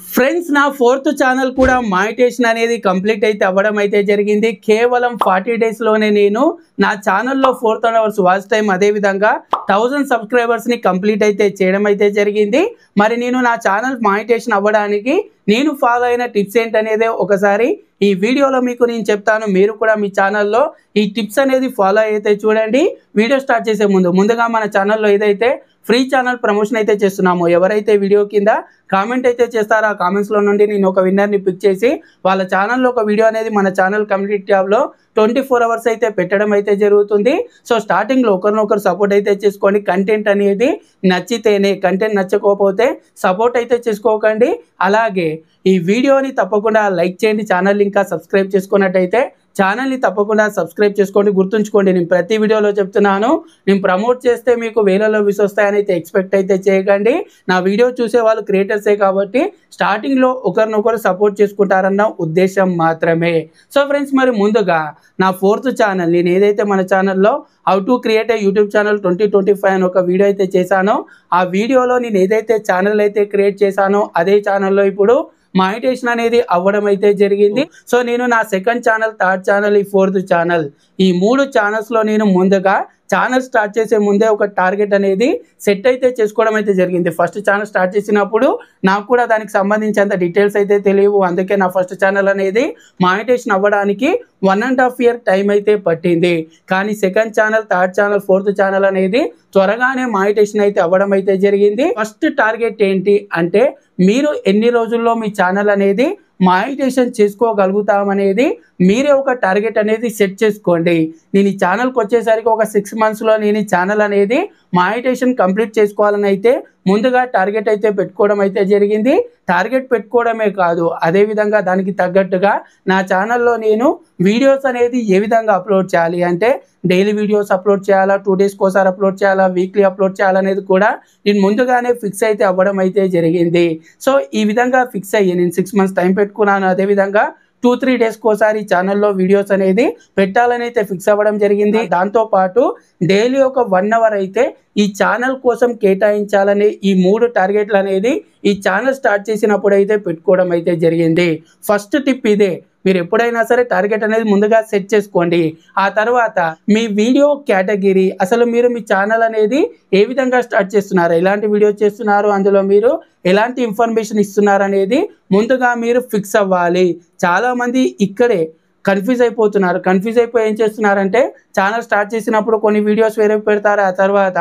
Friends నా fourth channel కూడా మానిటేషన్ అనేది కంప్లీట్ అయితే అవ్వడం అయితే జరిగింది. కేవలం 40 డేస్ లోనే నేను నా ఛానల్లో 4,000 అవర్స్ వాచ్ టైం అదే విధంగా 1000 సబ్స్క్రైబర్స్ ని కంప్లీట్ అయితే చేయడం అయితే జరిగింది. మరి నేను నా ఛానల్ మానిటేషన్ అవ్వడానికి నేను ఫాలో అయిన టిప్స్ ఏంటనేది ఒకసారి ఈ వీడియోలో మీకు నేను చెప్తాను. మీరు కూడా మీ ఛానల్లో ఈ టిప్స్ అనేది ఫాలో అయితే చూడండి. వీడియో స్టార్ట్ చేసే ముందుగా మన ఛానల్లో ఏదైతే ఫ్రీ ఛానల్ ప్రమోషన్ అయితే చేస్తున్నామో ఎవరైతే వీడియో కింద కామెంట్ అయితే చేస్తారో ఆ కామెంట్స్లో నుండి నేను ఒక విన్నర్ని పిక్ చేసి వాళ్ళ ఛానల్లో ఒక వీడియో అనేది మన ఛానల్ కమ్యూనిటీ ట్యాబ్లో 24 అవర్స్ అయితే పెట్టడం అయితే జరుగుతుంది. సో స్టార్టింగ్లో ఒకరినొకరు సపోర్ట్ అయితే చేసుకోండి. కంటెంట్ అనేది నచ్చితేనే, కంటెంట్ నచ్చకపోతే సపోర్ట్ అయితే చేసుకోకండి. అలాగే ఈ వీడియోని తప్పకుండా లైక్ చేయండి. ఛానల్ ఇంకా సబ్స్క్రైబ్ చేసుకున్నట్టయితే ఛానల్ని తప్పకుండా సబ్స్క్రైబ్ చేసుకోండి. గుర్తుంచుకోండి, నేను ప్రతి వీడియోలో చెప్తున్నాను, నేను ప్రమోట్ చేస్తే మీకు వేలలో వ్యూస్ వస్తాయని అయితే ఎక్స్పెక్ట్ అయితే చేయకండి. నా వీడియో చూసే వాళ్ళు క్రియేటర్సే కాబట్టి స్టార్టింగ్లో ఒకరినొకరు సపోర్ట్ చేసుకుంటారన్న ఉద్దేశం మాత్రమే. సో ఫ్రెండ్స్, మరి ముందుగా నా ఫోర్త్ ఛానల్, నేను ఏదైతే మన ఛానల్లో how to create a YouTube channel 2025 అని ఒక వీడియో అయితే చేశానో ఆ వీడియోలో నేను ఏదైతే ఛానల్ అయితే క్రియేట్ చేశానో అదే ఛానల్లో ఇప్పుడు మానిటేషన్ అనేది అవ్వడం అయితే జరిగింది. సో నేను నా సెకండ్ ఛానల్, థర్డ్ ఛానల్, ఈ ఫోర్త్ ఛానల్, ఈ 3 ఛానల్స్లో నేను ముందుగా ఛానల్ స్టార్ట్ చేసే ముందే ఒక టార్గెట్ అనేది సెట్ అయితే చేసుకోవడం అయితే జరిగింది. ఫస్ట్ ఛానల్ స్టార్ట్ చేసినప్పుడు నాకు కూడా దానికి సంబంధించినంత డీటెయిల్స్ అయితే తెలియవు. అందుకే నా ఫస్ట్ ఛానల్ అనేది మానిటేషన్ అవ్వడానికి 1.5 ఇయర్ టైం అయితే పట్టింది. కానీ second channel, third channel, fourth channel అనేది త్వరగానే మానిటేషన్ అయితే అవ్వడం అయితే జరిగింది. ఫస్ట్ టార్గెట్ ఏంటి అంటే మీరు ఎన్ని రోజుల్లో మీ ఛానల్ అనేది మానిటేషన్ చేసుకోగలుగుతామనేది మీరే ఒక టార్గెట్ అనేది సెట్ చేసుకోండి. నేను ఈ ఛానల్కి వచ్చేసరికి ఒక 6 మంత్స్లో నేను ఈ ఛానల్ అనేది మానిటేషన్ కంప్లీట్ చేసుకోవాలని అయితే ముందుగా టార్గెట్ అయితే పెట్టుకోవడం అయితే జరిగింది. టార్గెట్ పెట్టుకోవడమే కాదు, అదేవిధంగా దానికి తగ్గట్టుగా నా ఛానల్లో నేను వీడియోస్ అనేది ఏ విధంగా అప్లోడ్ చేయాలి అంటే డైలీ వీడియోస్ అప్లోడ్ చేయాలా, 2 డేస్కి ఒకసారి అప్లోడ్ చేయాలా, వీక్లీ అప్లోడ్ చేయాలనేది కూడా నేను ముందుగానే ఫిక్స్ అయితే అవ్వడం అయితే జరిగింది. సో ఈ విధంగా ఫిక్స్ అయ్యి నేను 6 మంత్స్ టైం పెట్టుకున్నాను. అదేవిధంగా 2-3 డేస్కి ఒకసారి ఛానల్లో వీడియోస్ అనేది పెట్టాలని అయితే ఫిక్స్ అవ్వడం జరిగింది. దాంతోపాటు డైలీ ఒక 1 అవర్ అయితే ఈ ఛానల్ కోసం కేటాయించాలని ఈ 3 టార్గెట్లు అనేది ఈ ఛానల్ స్టార్ట్ చేసినప్పుడు అయితే పెట్టుకోవడం అయితే జరిగింది. ఫస్ట్ టిప్ ఇదే, మీరు ఎప్పుడైనా సరే టార్గెట్ అనేది ముందుగా సెట్ చేసుకోండి. ఆ తర్వాత మీ వీడియో కేటగిరీ, అసలు మీరు మీ ఛానల్ అనేది ఏ విధంగా స్టార్ట్ చేస్తున్నారు, ఎలాంటి వీడియో చేస్తున్నారు, అందులో మీరు ఎలాంటి ఇన్ఫర్మేషన్ ఇస్తున్నారు అనేది ముందుగా మీరు ఫిక్స్ అవ్వాలి. చాలామంది ఇక్కడే కన్ఫ్యూజ్ అయిపోతున్నారు. కన్ఫ్యూజ్ అయిపోయి ఏం చేస్తున్నారంటే ఛానల్ స్టార్ట్ చేసినప్పుడు కొన్ని వీడియోస్ వేరే పెడతారు, ఆ తర్వాత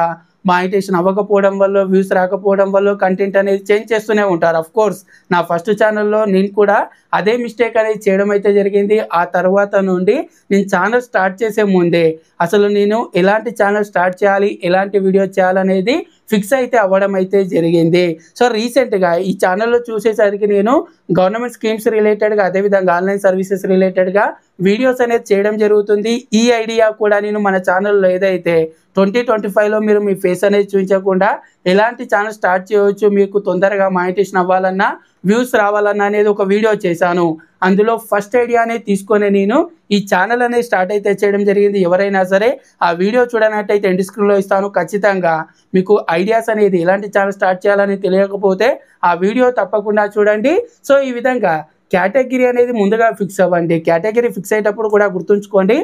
మానిటేషన్ అవ్వకపోవడం వల్ల, వ్యూస్ రాకపోవడం వల్ల కంటెంట్ అనేది చేంజ్ చేస్తూనే ఉంటారు. అఫ్ కోర్స్ నా ఫస్ట్ ఛానల్లో నేను కూడా అదే మిస్టేక్ అనేది చేయడం అయితే జరిగింది. ఆ తర్వాత నుండి నేను ఛానల్ స్టార్ట్ చేసే ముందే అసలు నేను ఎలాంటి ఛానల్ స్టార్ట్ చేయాలి, ఎలాంటి వీడియో చేయాలనేది ఫిక్స్ అయితే అవ్వడం అయితే జరిగింది. సో రీసెంట్గా ఈ ఛానల్లో చూసేసరికి నేను గవర్నమెంట్ స్కీమ్స్ రిలేటెడ్గా, అదేవిధంగా ఆన్లైన్ సర్వీసెస్ రిలేటెడ్గా వీడియోస్ అనేది చేయడం జరుగుతుంది. ఈ ఐడియా కూడా నేను మన ఛానల్లో ఏదైతే 2025లో మీరు మీ ఫేస్ అనేది చూపించకుండా ఎలాంటి ఛానల్ స్టార్ట్ చేయవచ్చు, మీకు తొందరగా మానిటేషన్ అవ్వాలన్నా, వ్యూస్ రావాలన్నా అనేది ఒక వీడియో చేశాను. అందులో ఫస్ట్ ఐడియా అనేది తీసుకొని నేను ఈ ఛానల్ అనేది స్టార్ట్ అయితే చేయడం జరిగింది. ఎవరైనా సరే ఆ వీడియో చూడనట్టయితే ఎండ్ స్క్రీన్లో ఇస్తాను. ఖచ్చితంగా మీకు ఐడియాస్ అనేది ఎలాంటి ఛానల్ స్టార్ట్ చేయాలని తెలియకపోతే ఆ వీడియో తప్పకుండా చూడండి. సో ఈ విధంగా కేటగిరీ అనేది ముందుగా ఫిక్స్ అవ్వండి. కేటగిరీ ఫిక్స్ అయ్యేటప్పుడు కూడా గుర్తుంచుకోండి,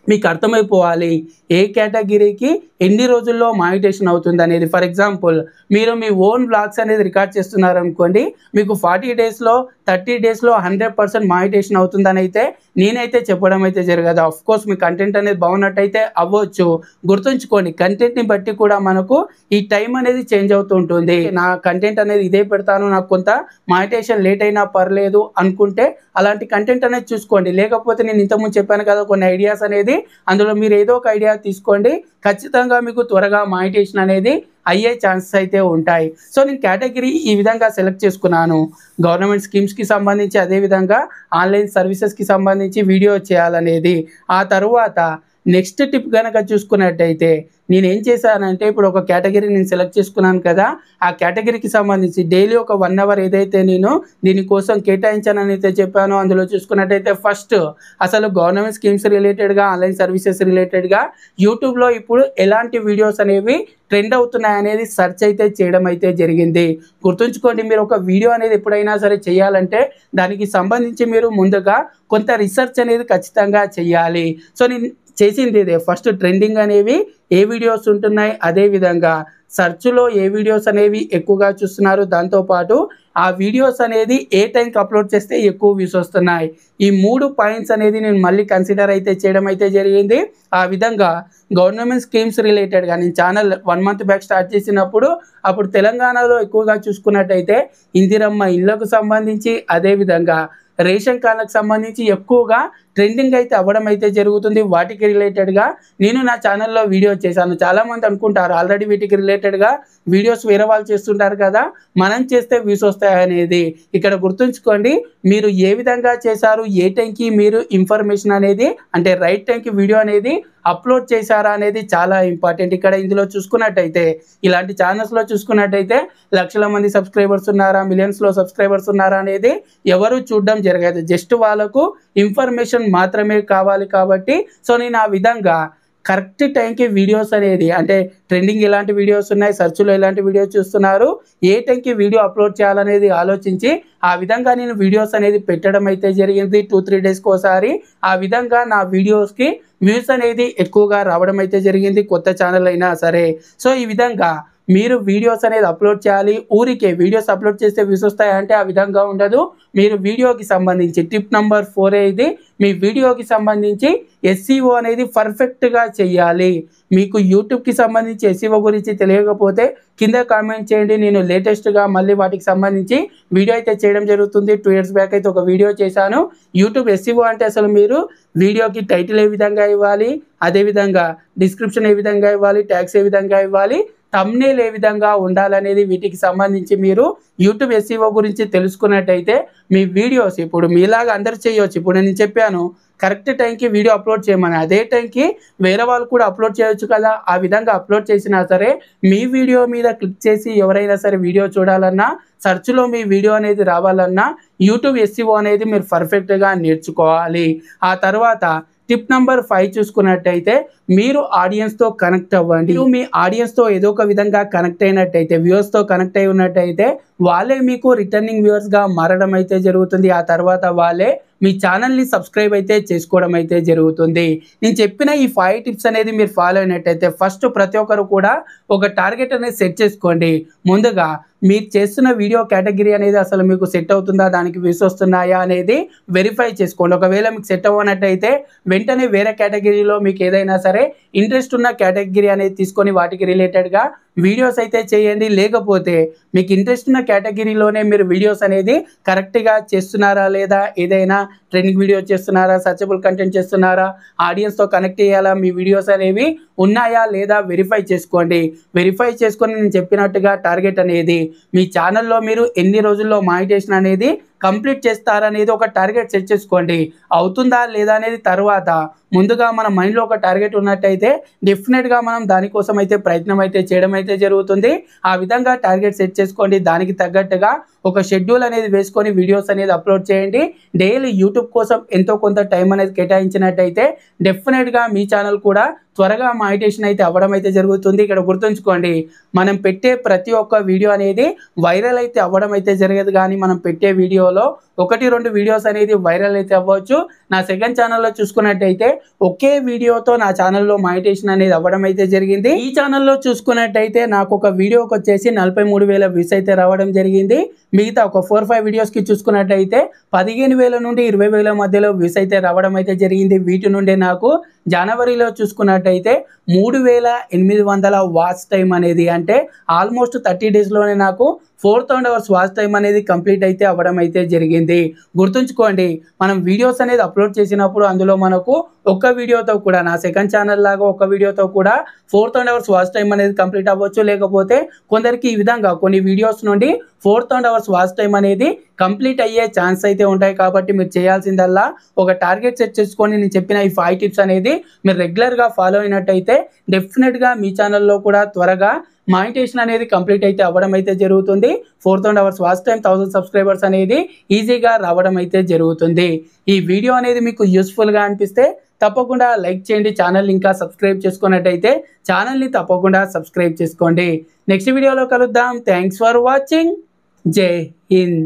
మీకు అర్థమైపోవాలి ఏ కేటగిరీకి ఎన్ని రోజుల్లో మానిటేషన్ అవుతుంది అనేది. ఫర్ ఎగ్జాంపుల్ మీరు మీ ఓన్ బ్లాగ్స్ అనేది రికార్డ్ చేస్తున్నారు అనుకోండి, మీకు 40 డేస్లో 30 డేస్లో 100% మానిటేషన్ అవుతుందని అయితే నేనైతే చెప్పడం అయితే జరగదు. ఆఫ్ కోర్స్ మీ కంటెంట్ అనేది బాగున్నట్టయితే అవ్వచ్చు. గుర్తుంచుకోండి, కంటెంట్ని బట్టి కూడా మనకు ఈ టైం అనేది చేంజ్ అవుతూ ఉంటుంది. నా కంటెంట్ అనేది ఇదే పెడతాను, నాకు కొంత మానిటేషన్ లేట్ అయినా పర్లేదు అనుకుంటే అలాంటి కంటెంట్ అనేది చూసుకోండి. లేకపోతే నేను ఇంతకుముందు చెప్పాను కదా కొన్ని ఐడియాస్ అనేది, అందులో మీరు ఏదో ఒక ఐడియా తీసుకోండి, ఖచ్చితంగా మీకు త్వరగా మానిటేషన్ అనేది అయ్యే ఛాన్సెస్ అయితే ఉంటాయి. సో నేను కేటగిరీ ఈ విధంగా సెలెక్ట్ చేసుకున్నాను. గవర్నమెంట్ స్కీమ్స్కి సంబంధించి, అదేవిధంగా ఆన్లైన్ సర్వీసెస్కి సంబంధించి వీడియో చేయాలనేది. ఆ తర్వాత నెక్స్ట్ టిప్ కనుక చూసుకున్నట్టయితే నేను ఏం చేశానంటే ఇప్పుడు ఒక కేటగిరీ నేను సెలెక్ట్ చేసుకున్నాను కదా, ఆ కేటగిరీకి సంబంధించి డైలీ ఒక 1 అవర్ ఏదైతే నేను దీనికోసం కేటాయించానని అయితే చెప్పానో అందులో చూసుకున్నట్టయితే ఫస్ట్ అసలు గవర్నమెంట్ స్కీమ్స్ రిలేటెడ్గా, ఆన్లైన్ సర్వీసెస్ రిలేటెడ్గా యూట్యూబ్లో ఇప్పుడు ఎలాంటి వీడియోస్ అనేవి ట్రెండ్ అవుతున్నాయి అనేది సెర్చ్ అయితే చేయడం అయితే జరిగింది. గుర్తుంచుకోండి, మీరు ఒక వీడియో అనేది ఎప్పుడైనా సరే చేయాలంటే దానికి సంబంధించి మీరు ముందుగా కొంత రీసెర్చ్ అనేది ఖచ్చితంగా చేయాలి. సో నేను చేసింది ఇదే, ఫస్ట్ ట్రెండింగ్ అనేవి ఏ వీడియోస్ ఉంటున్నాయి, అదేవిధంగా సెర్చ్లో ఏ వీడియోస్ అనేవి ఎక్కువగా చూస్తున్నారు, దాంతోపాటు ఆ వీడియోస్ అనేది ఏ టైంకి అప్లోడ్ చేస్తే ఎక్కువ వ్యూస్ వస్తున్నాయి, ఈ 3 పాయింట్స్ అనేది నేను మళ్ళీ కన్సిడర్ అయితే చేయడం అయితే జరిగింది. ఆ విధంగా గవర్నమెంట్ స్కీమ్స్ రిలేటెడ్గా నేను ఛానల్ 1 మంత్ బ్యాక్ స్టార్ట్ చేసినప్పుడు అప్పుడు తెలంగాణలో ఎక్కువగా చూసుకున్నట్టయితే ఇందిరమ్మ ఇళ్లకు సంబంధించి, అదేవిధంగా రేషన్ కార్డులకు సంబంధించి ఎక్కువగా ట్రెండింగ్ అయితే అవ్వడం అయితే జరుగుతుంది. వాటికి రిలేటెడ్గా నేను నా ఛానల్లో వీడియో చేశాను. చాలామంది అనుకుంటారు ఆల్రెడీ వీటికి రిలేటెడ్గా వీడియోస్ వేరే వాళ్ళు చేస్తుంటారు కదా, మనం చేస్తే వ్యూస్ వస్తాయి అనేది. ఇక్కడ గుర్తుంచుకోండి, మీరు ఏ విధంగా చేశారు, ఏ టైంకి మీరు ఇన్ఫర్మేషన్ అనేది అంటే రైట్ టైంకి వీడియో అనేది అప్లోడ్ చేశారా అనేది చాలా ఇంపార్టెంట్. ఇక్కడ ఇందులో చూసుకున్నట్టయితే ఇలాంటి ఛానల్స్లో చూసుకున్నట్టయితే లక్షల మంది సబ్స్క్రైబర్స్ ఉన్నారా, మిలియన్స్లో సబ్స్క్రైబర్స్ ఉన్నారా అనేది ఎవరు చూడడం జరగదు. జస్ట్ వాళ్ళకు ఇన్ఫర్మేషన్ మాత్రమే కావాలి కాబట్టి సో నేను ఆ విధంగా కరెక్ట్ టైంకి వీడియోస్ అనేది అంటే ట్రెండింగ్ ఎలాంటి వీడియోస్ ఉన్నాయి, సెర్చ్లో ఎలాంటి వీడియోస్ చూస్తున్నారు, ఏ టైంకి వీడియో అప్లోడ్ చేయాలనేది ఆలోచించి ఆ విధంగా నేను వీడియోస్ అనేది పెట్టడం అయితే జరిగింది 2-3 డేస్కి ఒకసారి. ఆ విధంగా నా వీడియోస్కి వ్యూస్ అనేది ఎక్కువగా రావడం అయితే జరిగింది, కొత్త ఛానల్ అయినా సరే. సో ఈ విధంగా మీరు వీడియోస్ అనేది అప్లోడ్ చేయాలి. ఊరికే వీడియోస్ అప్లోడ్ చేస్తే వ్యూస్ వస్తాయంటే ఆ విధంగా ఉండదు. మీరు వీడియోకి సంబంధించి టిప్ నెంబర్ 4 ఇది, మీ వీడియోకి సంబంధించి SEO అనేది పర్ఫెక్ట్గా చేయాలి. మీకు యూట్యూబ్కి సంబంధించి SEO గురించి తెలియకపోతే కింద కామెంట్ చేయండి, నేను లేటెస్ట్గా మళ్ళీ వాటికి సంబంధించి వీడియో అయితే చేయడం జరుగుతుంది. 2 ఇయర్స్ బ్యాక్ అయితే ఒక వీడియో చేశాను. యూట్యూబ్ SEO అంటే అసలు మీరు వీడియోకి టైటిల్ ఏ విధంగా ఇవ్వాలి, అదేవిధంగా డిస్క్రిప్షన్ ఏ విధంగా ఇవ్వాలి, ట్యాగ్స్ ఏ విధంగా ఇవ్వాలి, థంబ్నెయిల్ ఏ విధంగా ఉండాలనేది వీటికి సంబంధించి మీరు యూట్యూబ్ SEO గురించి తెలుసుకున్నట్టయితే మీ వీడియోస్ ఇప్పుడు మీలాగా అందరు చేయవచ్చు. ఇప్పుడు నేను చెప్పాను కరెక్ట్ టైంకి వీడియో అప్లోడ్ చేయమని, అదే టైంకి వేరే వాళ్ళు కూడా అప్లోడ్ చేయొచ్చు కదా. ఆ విధంగా అప్లోడ్ చేసినా సరే మీ వీడియో మీద క్లిక్ చేసి ఎవరైనా సరే వీడియో చూడాలన్నా, సెర్చ్లో మీ వీడియో అనేది రావాలన్నా యూట్యూబ్ SEO అనేది మీరు పర్ఫెక్ట్గా నేర్చుకోవాలి. ఆ తర్వాత టిప్ నెంబర్ 5 చూసుకున్నట్టయితే మీరు ఆడియన్స్తో కనెక్ట్ అవ్వండి. మీ ఆడియన్స్తో ఏదో ఒక విధంగా కనెక్ట్ అయినట్టయితే, వ్యూవర్స్తో కనెక్ట్ అయి ఉన్నట్టయితే వాళ్ళే మీకు రిటర్నింగ్ వ్యూవర్స్గా మారడం అయితే జరుగుతుంది. ఆ తర్వాత వాళ్ళే మీ ఛానల్ని సబ్స్క్రైబ్ అయితే చేసుకోవడం అయితే జరుగుతుంది. నేను చెప్పిన ఈ 5 టిప్స్ అనేది మీరు ఫాలో అయినట్టయితే ఫస్ట్ ప్రతి ఒక్కరు కూడా ఒక టార్గెట్ అనేది సెట్ చేసుకోండి. ముందుగా మీరు చేస్తున్న వీడియో కేటగిరీ అనేది అసలు మీకు సెట్ అవుతుందా, దానికి వ్యూస్ వస్తున్నాయా అనేది వెరిఫై చేసుకోండి. ఒకవేళ మీకు సెట్ అవ్వనట్టయితే వెంటనే వేరే కేటగిరీలో మీకు ఏదైనా సరే ఇంట్రెస్ట్ ఉన్న కేటగిరీ అనేది తీసుకొని వాటికి రిలేటెడ్గా వీడియోస్ అయితే చేయండి. లేకపోతే మీకు ఇంట్రెస్ట్ ఉన్న కేటగిరీలోనే మీరు వీడియోస్ అనేది కరెక్ట్గా చేస్తున్నారా లేదా, ఏదైనా ట్రెండింగ్ వీడియో చేస్తున్నారా, సర్చబుల్ కంటెంట్ చేస్తున్నారా, ఆడియన్స్తో కనెక్ట్ అయ్యేలా మీ వీడియోస్ అనేవి ఉన్నాయా లేదా వెరిఫై చేసుకోండి. వెరిఫై చేసుకొని నేను చెప్పినట్టుగా టార్గెట్ అనేది మీ ఛానల్లో మీరు ఎన్ని రోజుల్లో మానిటైజేషన్ అనేది కంప్లీట్ చేస్తారనేది ఒక టార్గెట్ సెట్ చేసుకోండి. అవుతుందా లేదా అనేది తర్వాత ముందుగా మన మైండ్లో ఒక టార్గెట్ ఉన్నట్టయితే డెఫినెట్గా మనం దానికోసం అయితే ప్రయత్నం అయితే చేయడం అయితే జరుగుతుంది. ఆ విధంగా టార్గెట్ సెట్ చేసుకోండి. దానికి తగ్గట్టుగా ఒక షెడ్యూల్ అనేది వేసుకొని వీడియోస్ అనేది అప్లోడ్ చేయండి. డైలీ యూట్యూబ్ కోసం ఎంతో కొంత టైం అనేది కేటాయించినట్టయితే డెఫినెట్గా మీ ఛానల్ కూడా త్వరగా మానిటైజేషన్ అయితే అవ్వడం అయితే జరుగుతుంది. ఇక్కడ గుర్తుంచుకోండి, మనం పెట్టే ప్రతి ఒక్క వీడియో అనేది వైరల్ అయితే అవ్వడం అయితే జరగదు, కానీ మనం పెట్టే వీడియోలో 1-2 వీడియోస్ అనేది వైరల్ అయితే అవ్వచ్చు. నా సెకండ్ ఛానల్లో చూసుకున్నట్టయితే ఒకే వీడియోతో నా ఛానల్లో మానిటైజేషన్ అనేది అవ్వడం అయితే జరిగింది. ఈ ఛానల్లో చూసుకున్నట్టయితే నాకు ఒక వీడియోకి వచ్చేసి 43,000 వ్యూస్ అయితే రావడం జరిగింది. మిగతా ఒక 4-5 వీడియోస్కి చూసుకున్నట్టయితే 15,000 నుండి 20,000 మధ్యలో వ్యూస్ అయితే రావడం అయితే జరిగింది. వీటి నుండి నాకు జనవరిలో చూసుకున్నట్టయితే 3,800 వాచ్ టైం అనేది, అంటే ఆల్మోస్ట్ 30 డేస్లోనే నాకు 4,000 అవర్స్ వాచ్ టైం అనేది కంప్లీట్ అయితే అవ్వడం అయితే జరిగింది. గుర్తుంచుకోండి, మనం వీడియోస్ అనేది అప్లోడ్ చేసినప్పుడు అందులో మనకు ఒక్క వీడియోతో కూడా, నా సెకండ్ ఛానల్ లాగా ఒక్క వీడియోతో కూడా 4,000 అవర్స్ వాచ్ టైం అనేది కంప్లీట్ అవ్వచ్చు. లేకపోతే కొందరికి ఈ విధంగా కొన్ని వీడియోస్ నుండి 4,000 అవర్స్ వాచ్ టైం అనేది కంప్లీట్ అయ్యే ఛాన్స్ అయితే ఉంటాయి. కాబట్టి మీరు చేయాల్సిందల్లా ఒక టార్గెట్ సెట్ చేసుకొని నేను చెప్పిన ఈ 5 టిప్స్ అనేది మీరు రెగ్యులర్గా ఫాలో అయినట్టయితే డెఫినెట్గా మీ ఛానల్లో కూడా త్వరగా మానిటైజేషన్ అనేది కంప్లీట్ అయితే అవ్వడం అయితే జరుగుతుంది. 4,000 అవర్స్ వాచ్ టైం, 1000 సబ్స్క్రైబర్స్ అనేది ఈజీగా రావడం అయితే జరుగుతుంది. ఈ వీడియో అనేది మీకు యూస్ఫుల్గా అనిపిస్తే తప్పకుండా లైక్ చేయండి. ఛానల్ ఇంకా సబ్స్క్రైబ్ చేసుకున్నట్టయితే ఛానల్ని తప్పకుండా సబ్స్క్రైబ్ చేసుకోండి. నెక్స్ట్ వీడియోలో కలుద్దాం. Thanks for watching. జై హింద్.